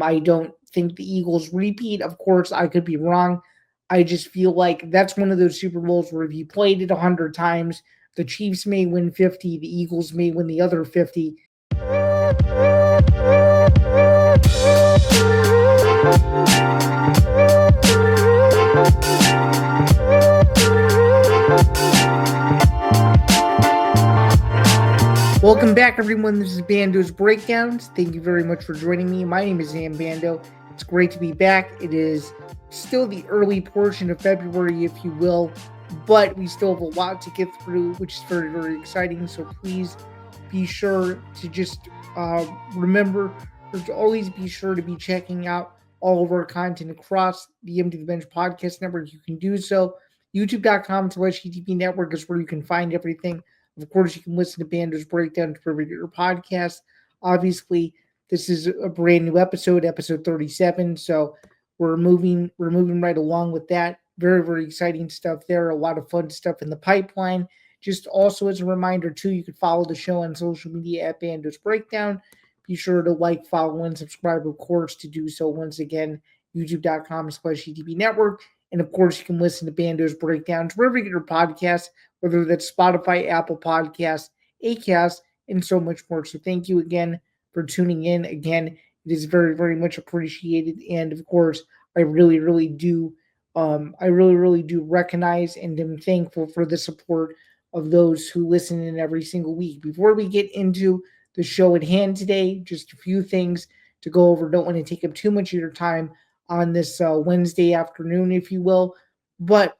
I don't think the Eagles repeat. Of course, I could be wrong. I just feel like that's one of those Super Bowls where if you played it 100 times, the Chiefs may win 50, the Eagles may win the other 50. Welcome back, everyone. This is Bando's Breakdowns. Thank you very much for joining me. My name is Zain Bando. It's great to be back. It is still the early portion of February, if you will, but we still have a lot to get through, which is very, very exciting. So please be sure to just remember, or to always be sure to be checking out all of our content across the Empty the Bench podcast network. You can do so. YouTube.com/ETB network is where you can find everything. Of course, you can listen to Bando's Breakdown to your podcast. Obviously, this is a brand new episode 37. So we're moving right along with that. Very, very exciting stuff there. A lot of fun stuff in the pipeline. Just also as a reminder, too, you can follow the show on social media at Bando's Breakdown. Be sure to like, follow, and subscribe, of course, to do so. Once again, youtube.com/ETB network. And of course, you can listen to Bando's Breakdowns wherever you get your podcasts, whether that's Spotify, Apple Podcasts, Acast, and so much more. So thank you again for tuning in. Again, it is very, very much appreciated. And of course, I really, really do recognize and am thankful for the support of those who listen in every single week. Before we get into the show at hand today, just a few things to go over. Don't want to take up too much of your time on this Wednesday afternoon, if you will. But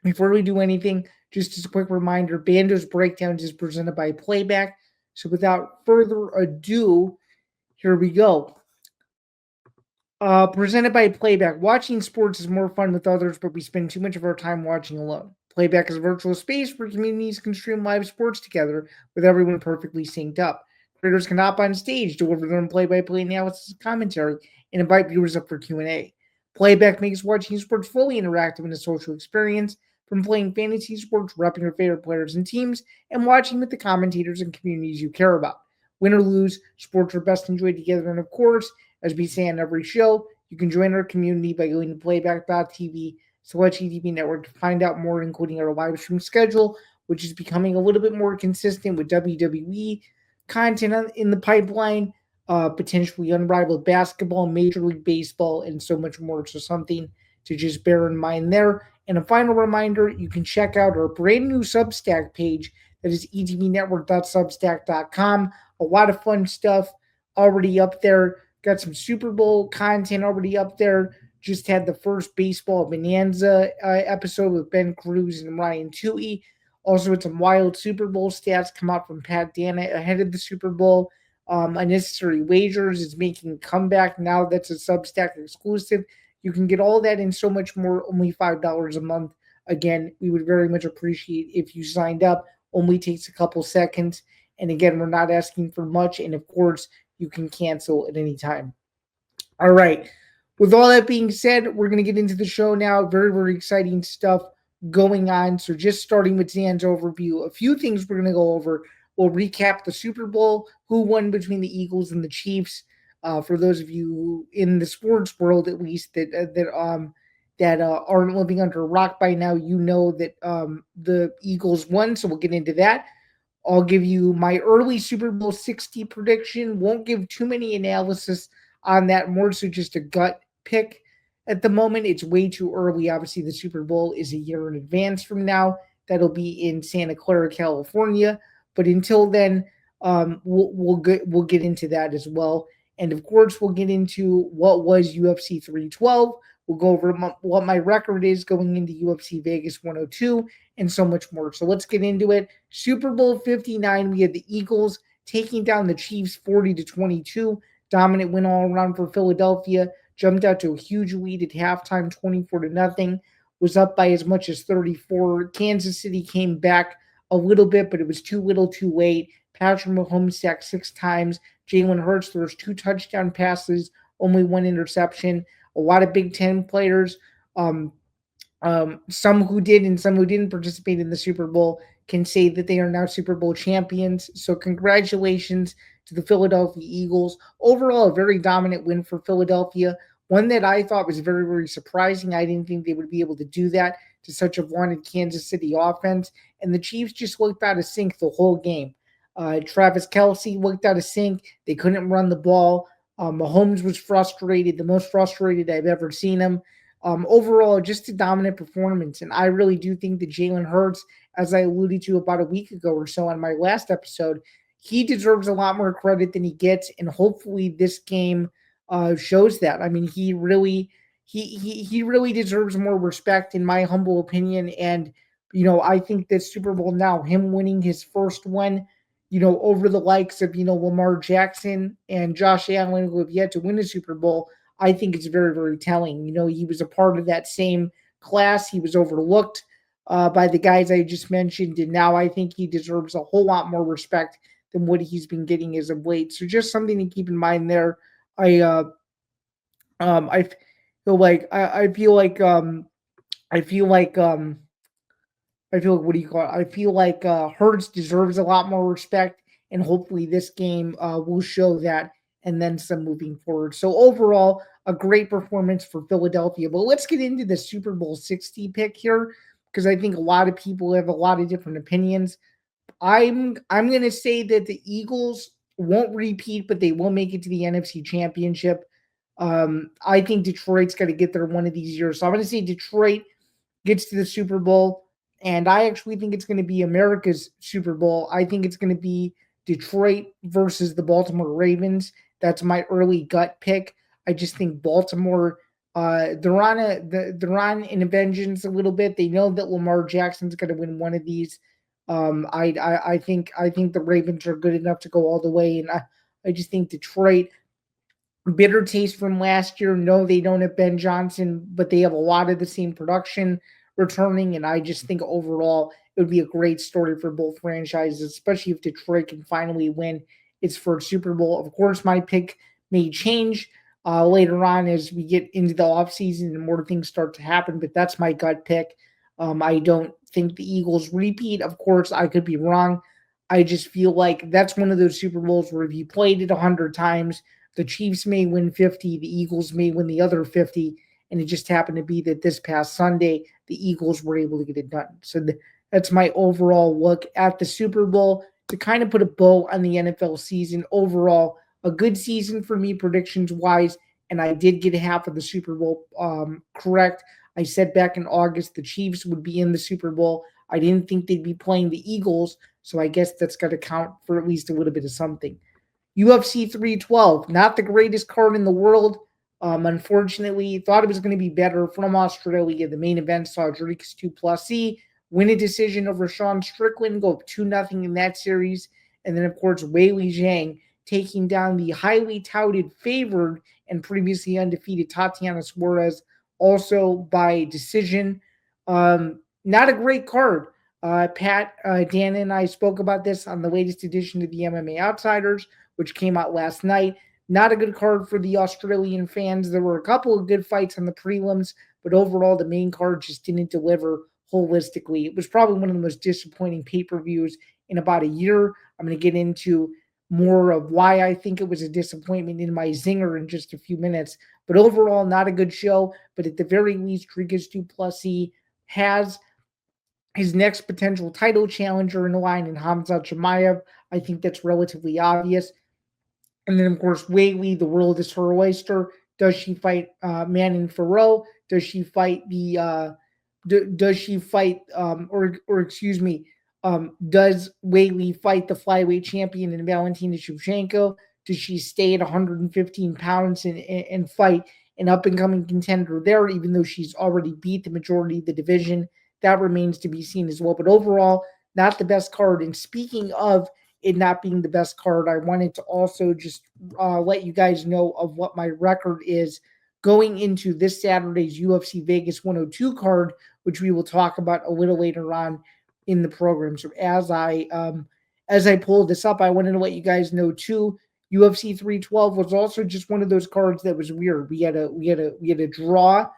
before we do anything, just as a quick reminder, Bando's Breakdowns is presented by Playback. So without further ado, here we go. Presented by Playback. Watching sports is more fun with others, but we spend too much of our time watching alone. Playback is a virtual space where communities can stream live sports together with everyone perfectly synced up. Creators can hop on stage, deliver their own play-by-play analysis and commentary, and invite viewers up for Q&A. Playback makes watching sports fully interactive and a social experience, from playing fantasy sports, repping your favorite players and teams, and watching with the commentators and communities you care about. Win or lose, sports are best enjoyed together, and of course, as we say on every show, you can join our community by going to playback.tv/ETB network to find out more, including our live stream schedule, which is becoming a little bit more consistent with WWE content in the pipeline, potentially unrivaled basketball, Major League Baseball, and so much more. So something to just bear in mind there. And a final reminder, you can check out our brand new Substack page that is etbnetwork.substack.com. A lot of fun stuff already up there. Got some Super Bowl content already up there. Just had the first Baseball Bonanza episode with Ben Cruz and Ryan Toohey. Also, had some wild Super Bowl stats come out from Pat Dana ahead of the Super Bowl. Unnecessary Wagers is making a comeback now. That's a Substack exclusive. You can get all that and so much more, only $5 a month. Again, we would very much appreciate if you signed up. Only takes a couple seconds. And again, we're not asking for much. And of course, you can cancel at any time. All right. With all that being said, we're going to get into the show now. Very, very exciting stuff going on. So just starting with Zan's overview, a few things we're going to go over. We'll recap the Super Bowl, who won between the Eagles and the Chiefs. For those of you in the sports world, at least that aren't living under a rock by now, you know that the Eagles won. So we'll get into that. I'll give you my early Super Bowl 60 prediction. Won't give too many analysis on that. More so just a gut pick. At the moment, it's way too early. Obviously, the Super Bowl is a year in advance from now. That'll be in Santa Clara, California. But until then, we'll get into that as well. And of course, we'll get into what was UFC 312. We'll go over what my record is going into UFC Vegas 102 and so much more. So let's get into it. Super Bowl 59, we had the Eagles taking down the Chiefs 40-22. Dominant win all around for Philadelphia. Jumped out to a huge lead at halftime, 24-0. Was up by as much as 34. Kansas City came back a little bit, but it was too little too late. Patrick Mahomes sacked 6 times. Jalen Hurts, there was 2 touchdown passes, only 1 interception. A lot of Big Ten players, some who did and some who didn't participate in the Super Bowl, can say that they are now Super Bowl champions. So congratulations to the Philadelphia Eagles. Overall, a very dominant win for Philadelphia. One that I thought was very, very surprising. I didn't think they would be able to do that to such a vaunted Kansas City offense. And the Chiefs just looked out of sync the whole game. Travis Kelsey looked out of sync. They couldn't run the ball. Mahomes was frustrated, the most frustrated I've ever seen him. Overall, just a dominant performance. And I really do think that Jalen Hurts, as I alluded to about a week ago or so on my last episode, he deserves a lot more credit than he gets. And hopefully this game shows that. I mean, he really deserves more respect, in my humble opinion. And I think that Super Bowl now, him winning his first one, over the likes of Lamar Jackson and Josh Allen, who have yet to win a Super Bowl, I think it's very, very telling. He was a part of that same class. He was overlooked by the guys I just mentioned, and now I think he deserves a whole lot more respect than what he's been getting as of late. So just something to keep in mind there. I I feel like I feel like I feel like I feel like what do you call it? I feel like Hurts deserves a lot more respect, and hopefully this game will show that, and then some moving forward. So overall, a great performance for Philadelphia. But let's get into the Super Bowl 60 pick here, because I think a lot of people have a lot of different opinions. I'm gonna say that the Eagles won't repeat, but they will make it to the NFC Championship. I think Detroit's got to get there one of these years. So I'm gonna say Detroit gets to the Super Bowl, and I actually think it's going to be America's Super Bowl. I think it's going to be Detroit versus the Baltimore Ravens. That's my early gut pick. I just think Baltimore, they're on in a vengeance a little bit. They know that Lamar Jackson's going to win one of these. I think the Ravens are good enough to go all the way, and I just think Detroit, bitter taste from last year. No, they don't have Ben Johnson, but they have a lot of the same production returning. And I just think overall it would be a great story for both franchises, especially if Detroit can finally win its first Super Bowl. Of course, my pick may change later on as we get into the offseason and more things start to happen, but that's my gut pick. I don't think the Eagles repeat. Of course, I could be wrong. I just feel like that's one of those Super Bowls where if you played it 100 times, the Chiefs may win 50, the Eagles may win the other 50, and it just happened to be that this past Sunday, the Eagles were able to get it done. So that's my overall look at the Super Bowl to kind of put a bow on the NFL season. Overall, a good season for me, predictions wise, and I did get half of the Super Bowl correct. I said back in August the Chiefs would be in the Super Bowl. I didn't think they'd be playing the Eagles, so I guess that's got to count for at least a little bit of something. UFC 312, not the greatest card in the world. Unfortunately, thought it was going to be better from Australia. The main event saw Dricus 2+C win a decision over Sean Strickland, go up 2-0 in that series. And then, of course, Weili Zhang taking down the highly touted, favored, and previously undefeated Tatiana Suarez, also by decision. Not a great card. Pat, Dan, and I spoke about this on the latest edition of the MMA Outsiders, which came out last night. Not a good card for the Australian fans. There were a couple of good fights on the prelims, but overall, the main card just didn't deliver holistically. It was probably one of the most disappointing pay-per-views in about a year. I'm going to get into more of why I think it was a disappointment in my zinger in just a few minutes. But overall, not a good show. But at the very least, Dricus 2+C has his next potential title challenger in the line in Hamza Chimaev. I think that's relatively obvious. And then, of course, Weili, the world is her oyster. Does she fight Manon Farrow? Does she fight the? Does she fight? Or excuse me. Does Weili fight the flyweight champion in Valentina Shevchenko? Does she stay at 115 pounds and fight an up and coming contender there, even though she's already beat the majority of the division? That remains to be seen as well. But overall, not the best card. And speaking of it not being the best card, I wanted to also just let you guys know of what my record is going into this Saturday's UFC Vegas 102 card, which we will talk about a little later on in the program. So as I pulled this up, I wanted to let you guys know too. UFC 312 was also just one of those cards that was weird. We had a draw.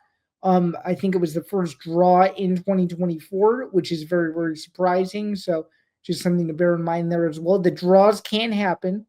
I think it was the first draw in 2024, which is very, very surprising. So just something to bear in mind there as well. The draws can happen.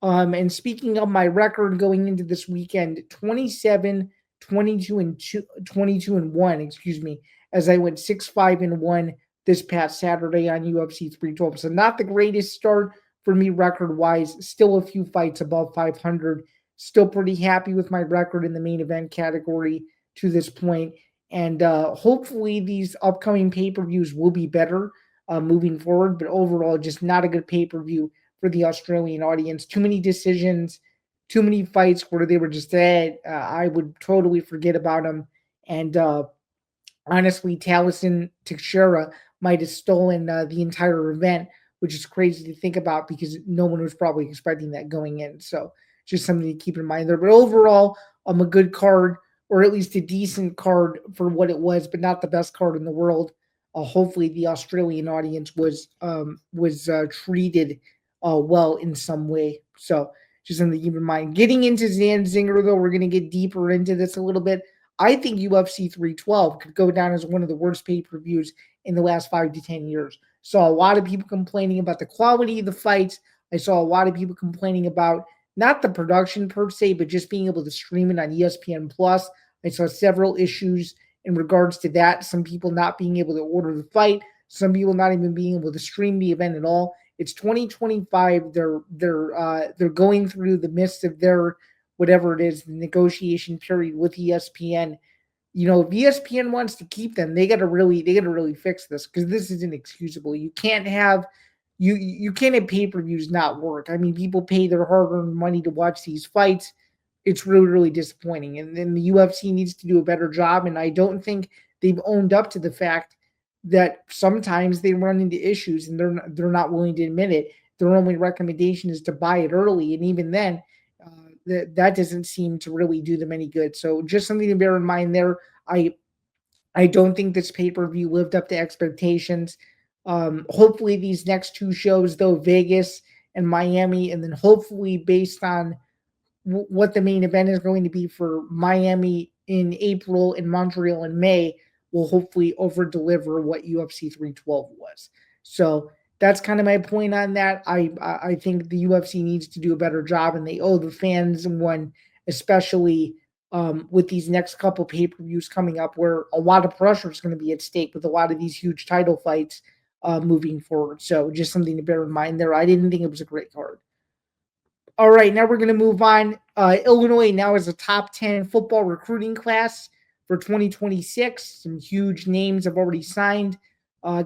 And speaking of my record going into this weekend, 27, 22 and 2, 22 and 1, excuse me, as I went 6-5-1 this past Saturday on UFC 312. So not the greatest start for me record wise, still a few fights above 500. Still pretty happy with my record in the main event category to this point. And hopefully these upcoming pay-per-views will be better moving forward, but overall just not a good pay-per-view for the Australian audience. Too many decisions, too many fights where they were just dead. I would totally forget about them. And honestly, Taliesin Teixeira might have stolen the entire event, which is crazy to think about because no one was probably expecting that going in. So just something to keep in mind there. But overall, a good card, or at least a decent card for what it was, but not the best card in the world. Hopefully, the Australian audience was treated well in some way. So just something to keep in mind. Getting into Zain Zinger, though, we're going to get deeper into this a little bit. I think UFC 312 could go down as one of the worst pay-per-views in the last 5 to 10 years. Saw a lot of people complaining about the quality of the fights. I saw a lot of people complaining about not the production per se, but just being able to stream it on ESPN Plus. I saw several issues in regards to that. Some people not being able to order the fight, some people not even being able to stream the event at all. It's 2025. They're going through the midst of their whatever it is, the negotiation period with ESPN. If ESPN wants to keep them, they gotta really fix this because this is inexcusable. You can't have pay-per-views not work. I mean, people pay their hard-earned money to watch these fights. It's really, really disappointing. And then the UFC needs to do a better job. And I don't think they've owned up to the fact that sometimes they run into issues and they're not willing to admit it. Their only recommendation is to buy it early, and even then, that doesn't seem to really do them any good. So just something to bear in mind there. I don't think this pay per view lived up to expectations. Hopefully these next two shows, though, Vegas and Miami, and then hopefully based on what the main event is going to be for Miami in April and Montreal in May, will hopefully over deliver what UFC 312 was. So that's kind of my point on that. I think the UFC needs to do a better job, and they owe the fans one, especially with these next couple pay per views coming up, where a lot of pressure is going to be at stake with a lot of these huge title fights moving forward. So just something to bear in mind there. I didn't think it was a great card. All right, now we're going to move on. Illinois now is a top 10 football recruiting class for 2026. Some huge names have already signed.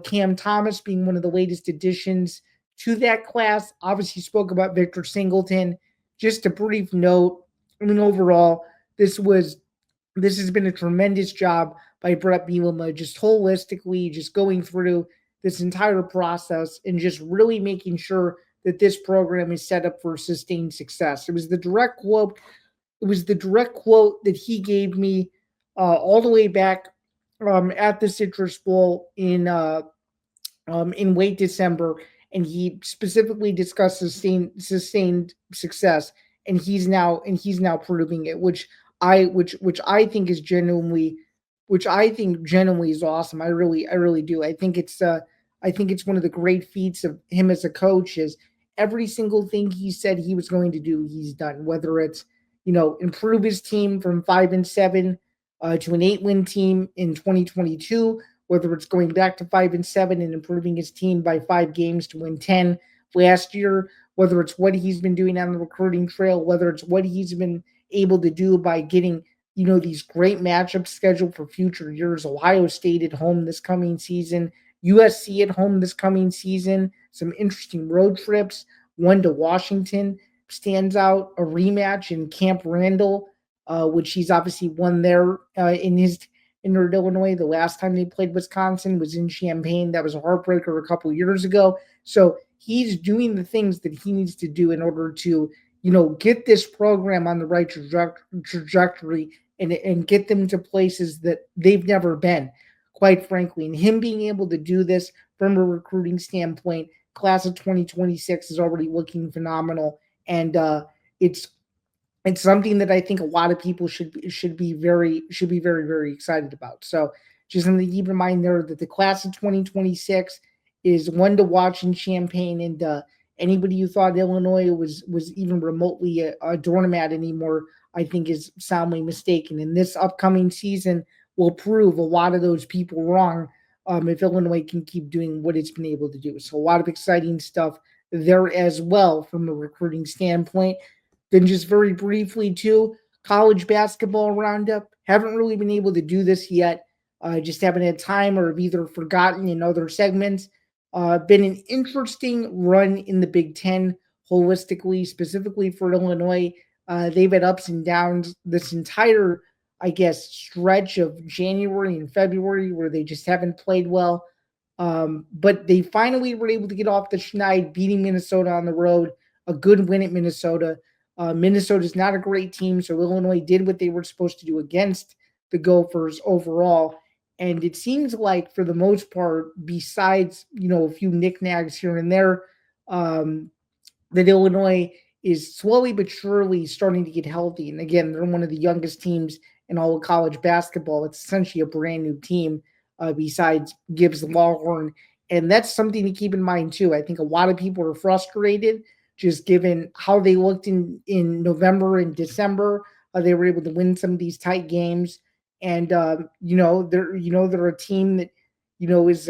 Cam Thomas being one of the latest additions to that class. Obviously, spoke about Victor Singleton. Just a brief note. I mean, overall, this has been a tremendous job by Bret Bielema, just holistically, just going through this entire process and just really making sure that this program is set up for sustained success. It was the direct quote. It was the direct quote that he gave me all the way back at the Citrus Bowl in late December, and he specifically discussed sustained success, and he's now proving it, which I think is genuinely, which I think genuinely is awesome. I really do. I think it's one of the great feats of him as a coach is every single thing he said he was going to do, he's done. Whether it's improve his team from 5-7 to an 8-win team in 2022, whether it's going back to 5-7 and improving his team by 5 games to win 10 last year, whether it's what he's been doing on the recruiting trail, whether it's what he's been able to do by getting these great matchups scheduled for future years. Ohio State at home this coming season, USC at home this coming season, some interesting road trips. One to Washington stands out, a rematch in Camp Randall, which he's obviously won there in Northern Illinois. The last time they played Wisconsin was in Champaign. That was a heartbreaker a couple years ago. So he's doing the things that he needs to do in order to, get this program on the right trajectory and get them to places that they've never been, quite frankly. And him being able to do this from a recruiting standpoint, class of 2026 is already looking phenomenal. And it's something that I think a lot of people should be very, very excited about. So just something to keep in mind there that the class of 2026 is one to watch in Champaign, Anybody who thought Illinois was even remotely a doormat anymore, I think, is soundly mistaken. And this upcoming season will prove a lot of those people wrong, if Illinois can keep doing what it's been able to do. So a lot of exciting stuff there as well from a recruiting standpoint. Then just very briefly too, college basketball roundup. Haven't really been able to do this yet. Just haven't had time or have either forgotten in other segments. Been an interesting run in the Big Ten holistically, specifically for Illinois. They've had ups and downs this entire, I guess, stretch of January and February where they just haven't played well. But they finally were able to get off the schneid, beating Minnesota on the road, a good win at Minnesota. Minnesota's not a great team, so Illinois did what they were supposed to do against the Gophers overall. And it seems like, for the most part, besides a few knickknacks here and there, um, that Illinois is slowly but surely starting to get healthy. And again, they're one of the youngest teams in all of college basketball. It's essentially a brand new team, besides Gibbs Longhorn. And that's something to keep in mind, too. I think a lot of people are frustrated just given how they looked in November and December. They were able to win some of these tight games. And, they're a team that, is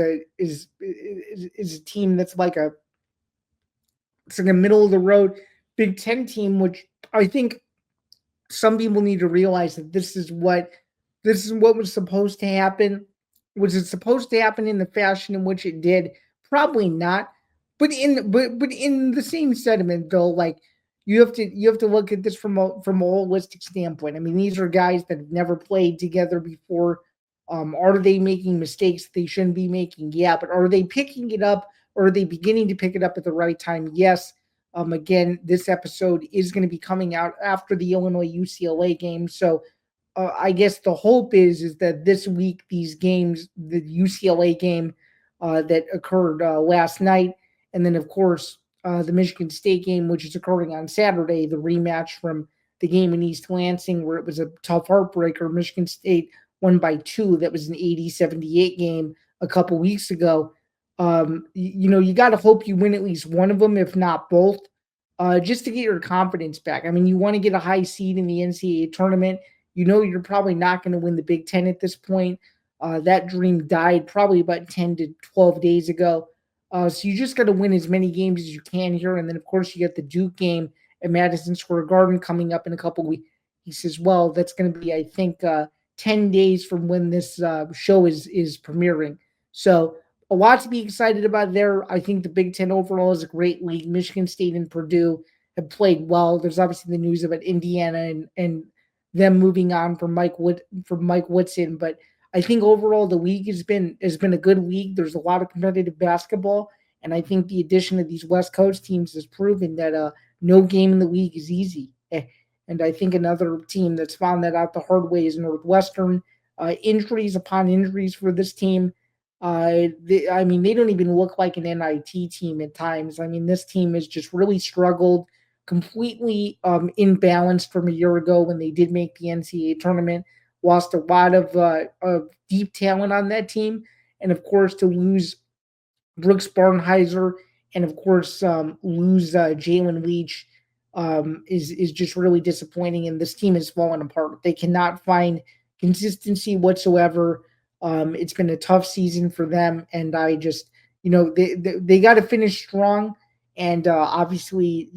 a team that's like it's like a middle of the road Big Ten team, which I think some people need to realize that this is what was supposed to happen. Was it supposed to happen in the fashion in which it did? Probably not. But in the same sentiment though, like you have to look at this from a holistic standpoint. I mean, these are guys that have never played together before. Are they making mistakes they shouldn't be making? Yeah, but are they picking it up, or are they beginning to pick it up at the right time? Yes. Again, this episode is going to be coming out after the Illinois UCLA game, so I guess the hope is that this week these games, the UCLA game that occurred last night, and then of course the Michigan State game, which is occurring on Saturday, the rematch from the game in East Lansing where it was a tough heartbreaker. Michigan State won by 2. That was an 80-78 game a couple weeks ago. You got to hope you win at least one of them, if not both, just to get your confidence back. I mean, you want to get a high seed in the NCAA tournament. You're probably not going to win the Big Ten at this point. That dream died probably about 10 to 12 days ago. So you just got to win as many games as you can here. And then, of course, you get the Duke game at Madison Square Garden coming up in a couple weeks. He says, well, that's going to be, I think, 10 days from when this show is premiering. So a lot to be excited about there. I think the Big Ten overall is a great league. Michigan State and Purdue have played well. There's obviously the news about Indiana and them moving on from Mike Woodson, but I think overall the league has been a good league. There's a lot of competitive basketball, and I think the addition of these West Coast teams has proven that no game in the league is easy. And I think another team that's found that out the hard way is Northwestern. Injuries upon injuries for this team. They don't even look like an NIT team at times. I mean, this team has just really struggled, completely imbalanced from a year ago when they did make the NCAA tournament. Lost a lot of deep talent on that team, and of course to lose Brooks Barnheiser and of course lose Jalen Leach is just really disappointing. And this team has fallen apart. They cannot find consistency whatsoever. It's been a tough season for them, and I just they got to finish strong. And obviously,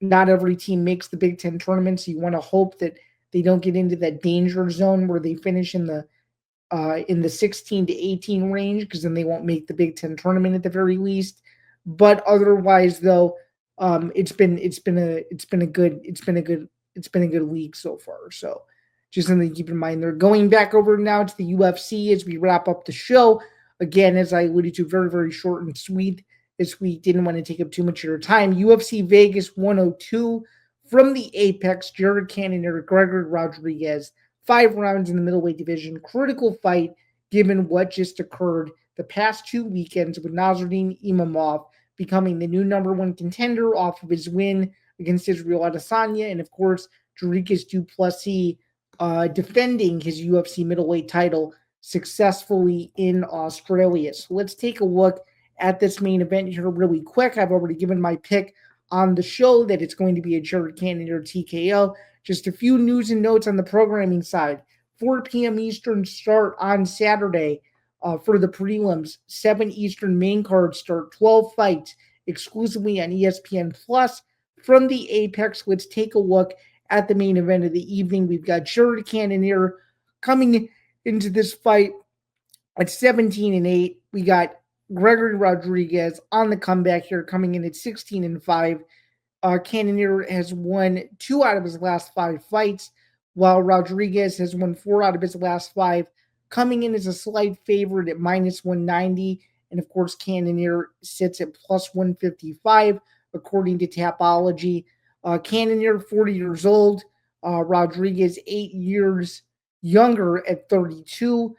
not every team makes the Big Ten tournament, so you want to hope that they don't get into that danger zone where they finish in the 16 to 18 range, because then they won't make the Big Ten tournament at the very least. But otherwise, though, it's been a good week so far. So just something to keep in mind. They're going back over now to the UFC as we wrap up the show. Again, as I alluded to, very, very short and sweet this week. Didn't want to take up too much of your time. UFC Vegas 102 from the Apex. Jared Cannonier, Gregory Rodriguez. 5 rounds in the middleweight division. Critical fight given what just occurred the past 2 weekends with Nasruddin Imavov becoming the new number 1 contender off of his win against Israel Adesanya. And, of course, Dricus du Plessis defending his UFC middleweight title successfully in Australia. So let's take a look at this main event here really quick. I've already given my pick on the show that it's going to be a Jared Cannonier TKO. Just a few news and notes on the programming side. 4 p.m. Eastern start on Saturday for the prelims. 7 Eastern main card start. 12 fights exclusively on ESPN Plus from the Apex. Let's take a look at the main event of the evening. We've got Jared Cannonier coming into this fight at 17-8. We got Gregory Rodriguez on the comeback here, coming in at 16-5. Cannonier has won 2 out of his last 5 fights, while Rodriguez has won 4 out of his last 5, coming in as a slight favorite at minus 190. And of course, Cannonier sits at plus 155, according to Tapology. Cannonier, 40 years old. Rodriguez, 8 years younger at 32.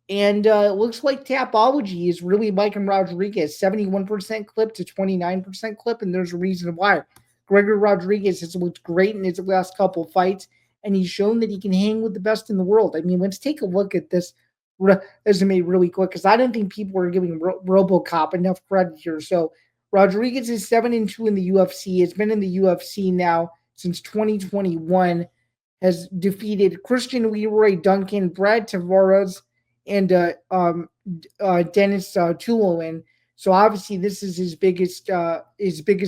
And it looks like Tapology is really liking Rodriguez, 71% clip to 29% clip, and there's a reason why. Gregory Rodriguez has looked great in his last couple of fights, and he's shown that he can hang with the best in the world. I mean, let's take a look at this resume really quick, because I don't think people are giving RoboCop enough credit here. So Rodriguez is 7-2 in the UFC, has been in the UFC now since 2021, has defeated Christian Leroy, Duncan, Brad Tavares, and Dennis Tuloin. So obviously this is his biggest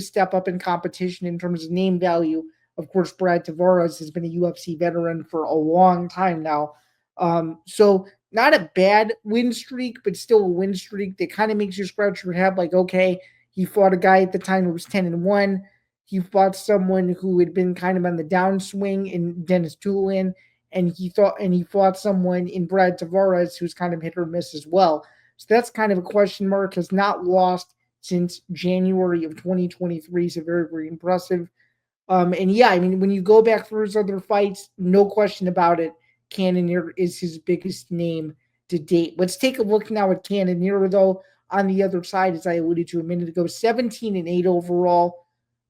step up in competition in terms of name value. Of course, Brad Tavares has been a UFC veteran for a long time now. So not a bad win streak, but still a win streak that kind of makes you scratch your head like, okay, he fought a guy at the time who was 10-1. He fought someone who had been kind of on the downswing in Dennis Tuloin, and he fought someone in Brad Tavares who's kind of hit or miss as well. So that's kind of a question mark. Has not lost since January of 2023. So very, very impressive. And yeah, I mean, when you go back through his other fights, no question about it, Cannonier is his biggest name to date. Let's take a look now at Cannonier, though, on the other side, as I alluded to a minute ago, 17-8 overall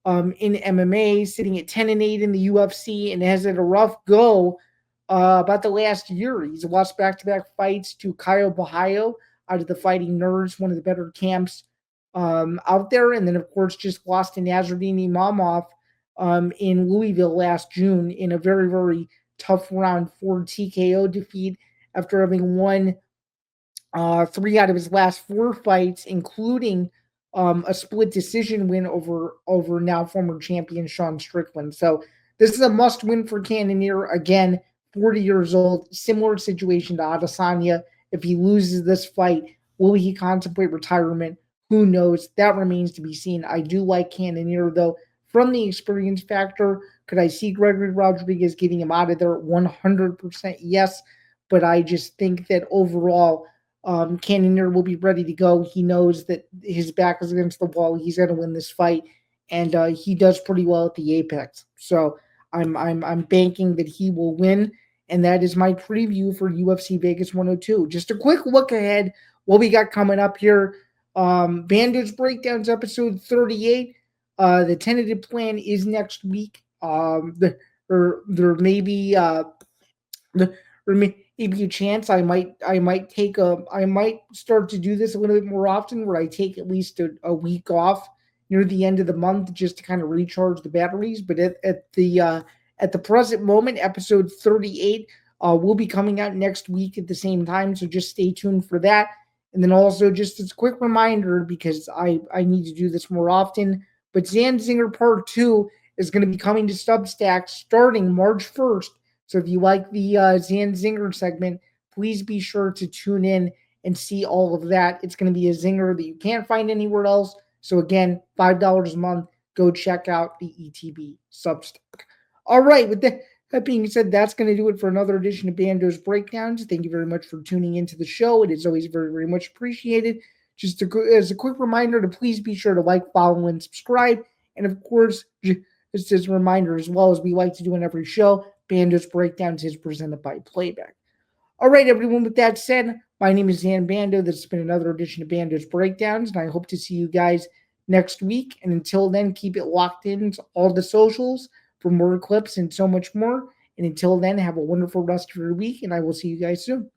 in MMA, sitting at 10-8 in the UFC, and has had a rough go about the last year. He's lost back-to-back fights to Caio Borralho out of the Fighting Nerds, one of the better camps out there. And then, of course, just lost to Nasruddin Imavov in Louisville last June in a very, very tough round 4 TKO defeat after having won 3 out of his last 4 fights, including a split decision win over now former champion Sean Strickland. So this is a must win for Cannonier. Again, 40 years old, similar situation to Adesanya. If he loses this fight, will he contemplate retirement? Who knows? That remains to be seen. I do like Cannonier, though. From the experience factor, could I see Gregory Rodriguez getting him out of there? 100% yes. But I just think that overall, Cannonier will be ready to go. He knows that his back is against the wall. He's going to win this fight, and he does pretty well at the Apex. So I'm banking that he will win, and that is my preview for UFC Vegas 102. Just a quick look ahead, what we got coming up here. Bando's Breakdowns episode 38. The tentative plan is next week. There may be maybe a chance I might start to do this a little bit more often, where I take at least a week off near the end of the month just to kind of recharge the batteries. But at the present moment, episode 38 will be coming out next week at the same time, so just stay tuned for that. And then also just as a quick reminder, because I need to do this more often, but Zain Zinger Part 2 is going to be coming to Substack starting March 1st. So if you like the Zain Zinger segment, please be sure to tune in and see all of that. It's going to be a zinger that you can't find anywhere else. So again, $5 a month. Go check out the ETB Substack. All right, with that being said, that's going to do it for another edition of Bando's Breakdowns. Thank you very much for tuning into the show. It is always very, very much appreciated. Just as a quick reminder to please be sure to like, follow, and subscribe. And of course, just as a reminder, as well as we like to do in every show, Bando's Breakdowns is presented by Playback. All right, everyone, with that said, my name is Zan Bando. This has been another edition of Bando's Breakdowns, and I hope to see you guys next week. And until then, keep it locked in to all the socials for more clips and so much more. And until then, have a wonderful rest of your week, and I will see you guys soon.